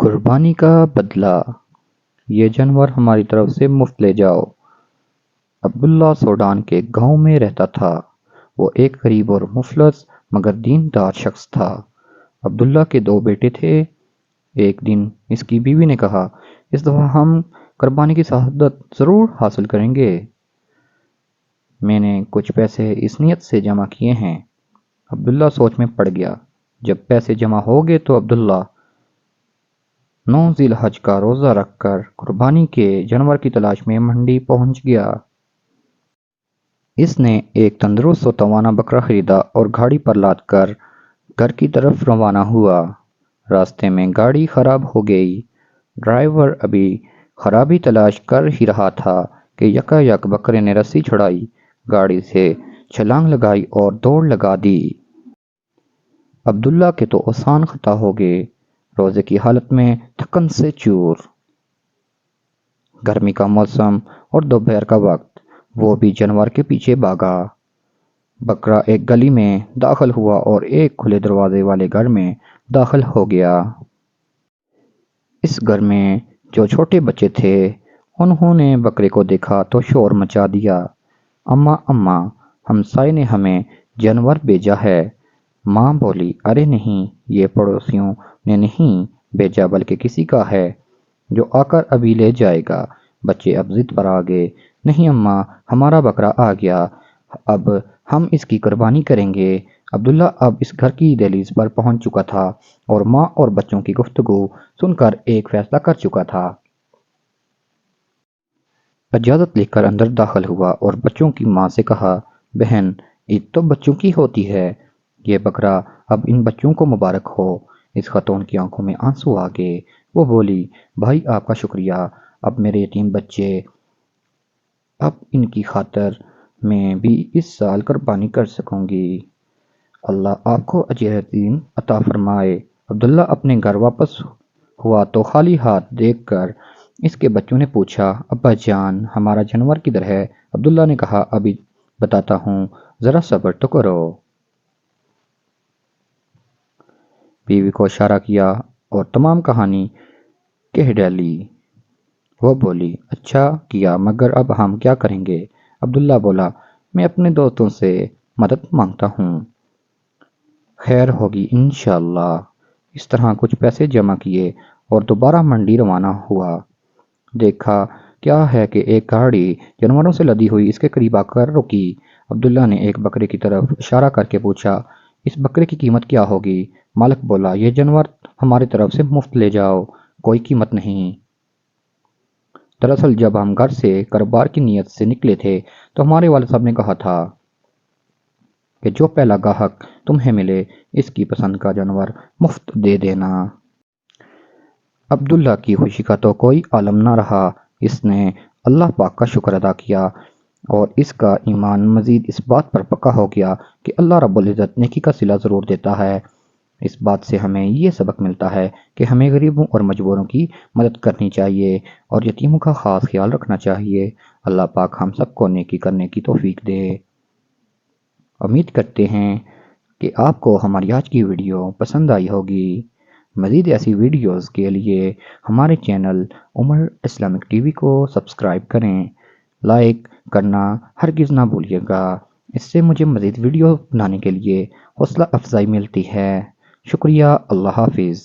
قربانی کا بدلہ، یہ جانور ہماری طرف سے مفت لے جاؤ۔ عبداللہ سوڈان کے گاؤں میں رہتا تھا۔ وہ ایک غریب اور مفلس مگر دیندار شخص تھا۔ عبداللہ کے 2 بیٹے تھے۔ ایک دن اس کی بیوی نے کہا، اس دفعہ ہم قربانی کی سعادت ضرور حاصل کریں گے۔ میں نے کچھ پیسے اس نیت سے جمع کیے ہیں۔ عبداللہ سوچ میں پڑ گیا۔ جب پیسے جمع ہو گئے تو عبداللہ 9 ذی الحج کا روزہ رکھ کر قربانی کے جانور کی تلاش میں منڈی پہنچ گیا۔ اس نے ایک تندرست و توانا بکرا خریدا اور گاڑی پر لاد کر گھر کی طرف روانہ ہوا۔ راستے میں گاڑی خراب ہو گئی۔ ڈرائیور ابھی خرابی تلاش کر ہی رہا تھا کہ یکا یک بکرے نے رسی چھڑائی، گاڑی سے چھلانگ لگائی اور دوڑ لگا دی۔ عبداللہ کے تو اوزان خطا ہو گئے۔ روزے کی حالت میں تھکن سے چور۔ گرمی کا موسم اور دوپہر کا وقت، وہ بھی جانور کے پیچھے بھاگا۔ بکرا ایک گلی میں داخل ہوا اور ایک کھلے دروازے والے گھر میں داخل ہو گیا۔ اس گھر میں جو چھوٹے بچے تھے، انہوں نے بکرے کو دیکھا تو شور مچا دیا۔ اماں اماں، ہمسائے نے ہمیں جانور بھیجا ہے۔ ماں بولی، ارے نہیں، یہ پڑوسیوں نے نہیں بھیجا بلکہ کسی کا ہے جو آ کر ابھی لے جائے گا۔ بچے اب ضد پر آ گئے، نہیں اماں، ہمارا بکرا آ گیا، اب ہم اس کی قربانی کریں گے۔ عبداللہ اب اس گھر کی دہلیز پر پہنچ چکا تھا اور ماں اور بچوں کی گفتگو سن کر ایک فیصلہ کر چکا تھا۔ اجازت لے کر اندر داخل ہوا اور بچوں کی ماں سے کہا، بہن، عید تو بچوں کی ہوتی ہے، یہ بکرا اب ان بچوں کو مبارک ہو۔ اس خاتون کی آنکھوں میں آنسو آ گئے۔ وہ بولی، بھائی آپ کا شکریہ، اب میرے یتیم بچے، اب ان کی خاطر میں بھی اس سال قربانی کر سکوں گی۔ اللہ آپ کو اجر عظیم عطا فرمائے۔ عبداللہ اپنے گھر واپس ہوا تو خالی ہاتھ دیکھ کر اس کے بچوں نے پوچھا، ابا جان، ہمارا جانور کدھر ہے؟ عبداللہ نے کہا، ابھی بتاتا ہوں، ذرا صبر تو کرو۔ بیوی کو اشارہ کیا اور تمام کہانی کہہ ڈالی۔ وہ بولی، اچھا کیا، مگر اب ہم کیا کریں گے؟ عبداللہ بولا، میں اپنے دوستوں سے مدد مانگتا ہوں، خیر ہوگی انشاءاللہ۔ اس طرح کچھ پیسے جمع کیے اور دوبارہ منڈی روانہ ہوا۔ دیکھا کیا ہے کہ ایک گاڑی جانوروں سے لدی ہوئی اس کے قریب آ کر رکی۔ عبداللہ نے ایک بکرے کی طرف اشارہ کر کے پوچھا، اس بکرے کی قیمت کیا ہوگی؟ مالک بولا، یہ جانور ہماری طرف سے مفت لے جاؤ، کوئی قیمت نہیں۔ دراصل جب ہم گھر سے کاروبار کی نیت سے نکلے تھے تو ہمارے والد صاحب نے کہا تھا کہ جو پہلا گاہک تمہیں ملے اس کی پسند کا جانور مفت دے دینا۔ عبداللہ کی خوشی کا تو کوئی عالم نہ رہا۔ اس نے اللہ پاک کا شکر ادا کیا اور اس کا ایمان مزید اس بات پر پکا ہو گیا کہ اللہ رب العزت نیکی کا صلہ ضرور دیتا ہے۔ اس بات سے ہمیں یہ سبق ملتا ہے کہ ہمیں غریبوں اور مجبوروں کی مدد کرنی چاہیے اور یتیموں کا خاص خیال رکھنا چاہیے۔ اللہ پاک ہم سب کو نیکی کرنے کی توفیق دے۔ امید کرتے ہیں کہ آپ کو ہماری آج کی ویڈیو پسند آئی ہوگی۔ مزید ایسی ویڈیوز کے لیے ہمارے چینل عمر اسلامک ٹی وی کو سبسکرائب کریں، لائک کرنا ہرگز نہ بھولیے گا۔ اس سے مجھے مزید ویڈیو بنانے کے لیے حوصلہ افزائی ملتی ہے۔ شکریہ، اللہ حافظ۔